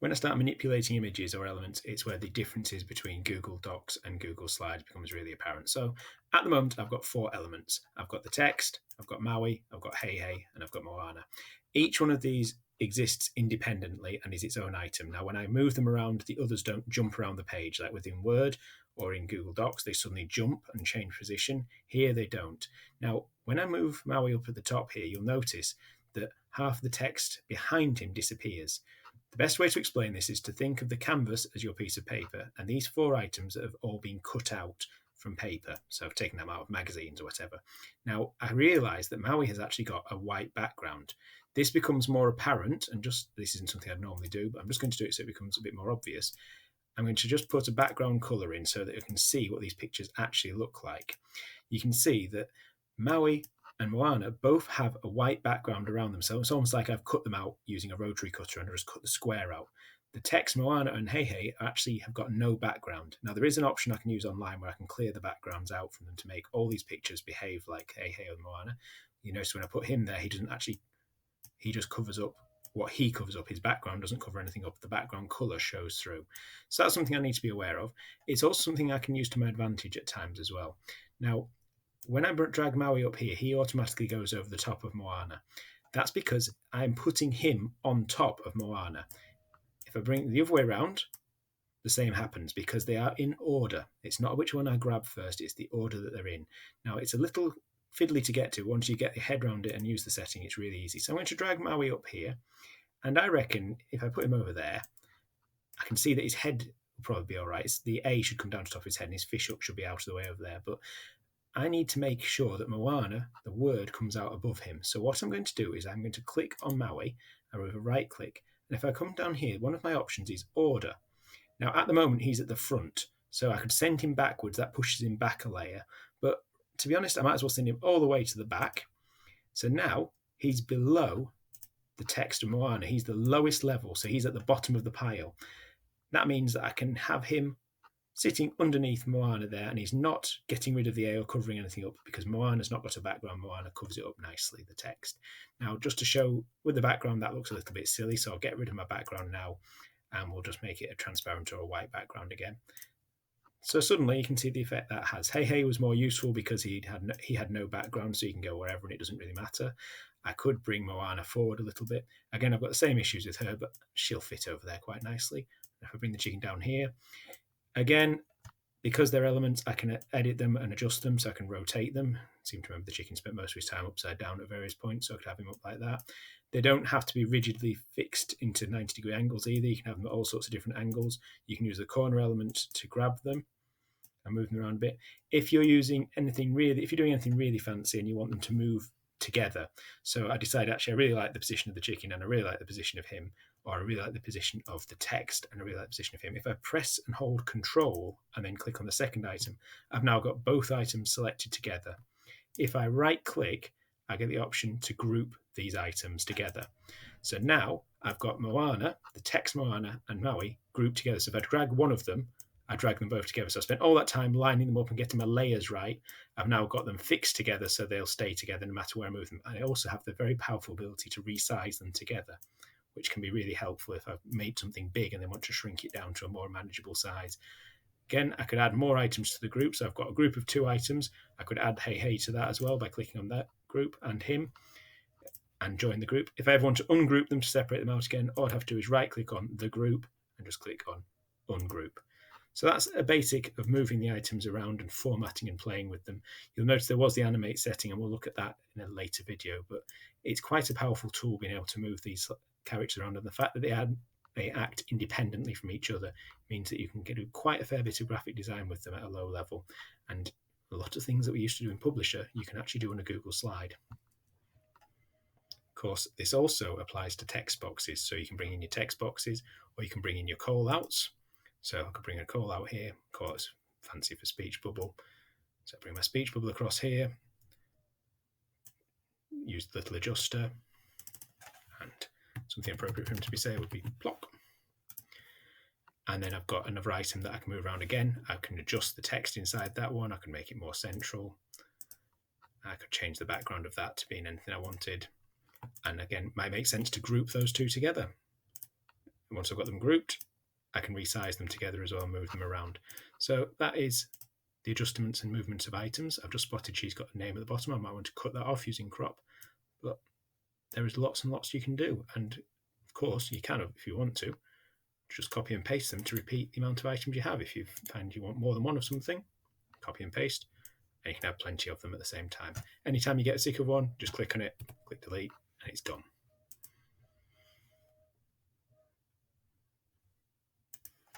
when I start manipulating images or elements, it's where the differences between Google Docs and Google Slides becomes really apparent. So at the moment, I've got 4 elements. I've got the text, I've got Maui, I've got Hey Hey, and I've got Moana. Each one of these exists independently and is its own item. Now, when I move them around, the others don't jump around the page like within Word or in Google Docs. They suddenly jump and change position. Here, they don't. Now, when I move Maui up at the top here, you'll notice that half of the text behind him disappears. The best way to explain this is to think of the canvas as your piece of paper, and these 4 items have all been cut out from paper. So I've taken them out of magazines or whatever. Now, I realise that Maui has actually got a white background. This becomes more apparent, and just this isn't something I'd normally do, but I'm just going to do it so it becomes a bit more obvious. I'm going to just put a background colour in so that you can see what these pictures actually look like. You can see that Maui and Moana both have a white background around them. So it's almost like I've cut them out using a rotary cutter and I just cut the square out. The text Moana and Hey Hey actually have got no background. Now, there is an option I can use online where I can clear the backgrounds out from them to make all these pictures behave like Hey Hey and Moana. You notice when I put him there, he just covers up what he covers up. His background doesn't cover anything up. The background colour shows through. So that's something I need to be aware of. It's also something I can use to my advantage at times as well. Now, when I drag Maui up here, he automatically goes over the top of Moana. That's because I'm putting him on top of Moana. If I bring the other way around, the same happens because they are in order. It's not which one I grab first, it's the order that they're in. Now, it's a little fiddly to get to. Once you get your head around it and use the setting, it's really easy. So I'm going to drag Maui up here, and I reckon if I put him over there, I can see that his head will probably be all right. The A should come down to top of his head, and his fish hook should be out of the way over there. But I need to make sure that Moana, the word, comes out above him. So what I'm going to do is I'm going to click on Maui, and with a right click, and if I come down here, one of my options is order. Now, at the moment, he's at the front, so I could send him backwards. That pushes him back a layer. But to be honest, I might as well send him all the way to the back. So now he's below the text of Moana. He's the lowest level, so he's at the bottom of the pile. That means that I can have him sitting underneath Moana there, and he's not getting rid of the A or covering anything up because Moana's not got a background. Moana covers it up nicely, the text. Now, just to show with the background, that looks a little bit silly, so I'll get rid of my background now, and we'll just make it a transparent or a white background again. So suddenly you can see the effect that has. Hey Hey was more useful because he had no background, so you can go wherever and it doesn't really matter. I could bring Moana forward a little bit. Again, I've got the same issues with her, but she'll fit over there quite nicely. If I bring the chicken down here, again, because they're elements, I can edit them and adjust them, so I can rotate them. I seem to remember the chicken spent most of his time upside down at various points, so I could have him up like that. They don't have to be rigidly fixed into 90-degree angles either. You can have them at all sorts of different angles. You can use the corner element to grab them and move them around a bit. If you're doing anything really fancy and you want them to move together, so I decided actually I really like the position of the chicken and I really like the position of him, or I really like the position of the text and I really like the position of him. If I press and hold Control and then click on the second item, I've now got both items selected together. If I right click, I get the option to group these items together. So now I've got Moana, the text Moana and Maui grouped together. So if I drag one of them, I drag them both together. So I spent all that time lining them up and getting my layers right. I've now got them fixed together so they'll stay together no matter where I move them. And I also have the very powerful ability to resize them together, which can be really helpful if I've made something big and then want to shrink it down to a more manageable size. Again, I could add more items to the group. So I've got a group of 2 items. I could add Hey Hey to that as well by clicking on that group and him and join the group. If I ever want to ungroup them to separate them out again, all I'd have to do is right click on the group and just click on ungroup. So that's a basic of moving the items around and formatting and playing with them. You'll notice there was the animate setting, and we'll look at that in a later video, but it's quite a powerful tool being able to move these characters around, and the fact that they act independently from each other means that you can do quite a fair bit of graphic design with them at a low level, and a lot of things that we used to do in Publisher you can actually do on a Google slide. Of course, this also applies to text boxes, so you can bring in your text boxes or you can bring in your call outs. So I could bring a call out here, call it fancy for speech bubble. So I bring my speech bubble across here, use the little adjuster, and something appropriate for him to be saying would be plop. And then I've got another item that I can move around again. I can adjust the text inside that one. I can make it more central. I could change the background of that to being anything I wanted. And again, it might make sense to group those two together. And once I've got them grouped, I can resize them together as well and move them around. So that is the adjustments and movements of items. I've just spotted she's got a name at the bottom. I might want to cut that off using crop, but there is lots and lots you can do. And of course, you can, if you want to, just copy and paste them to repeat the amount of items you have. If you find you want more than one of something, copy and paste, and you can have plenty of them at the same time. Anytime you get sick of one, just click on it, click delete, and it's gone.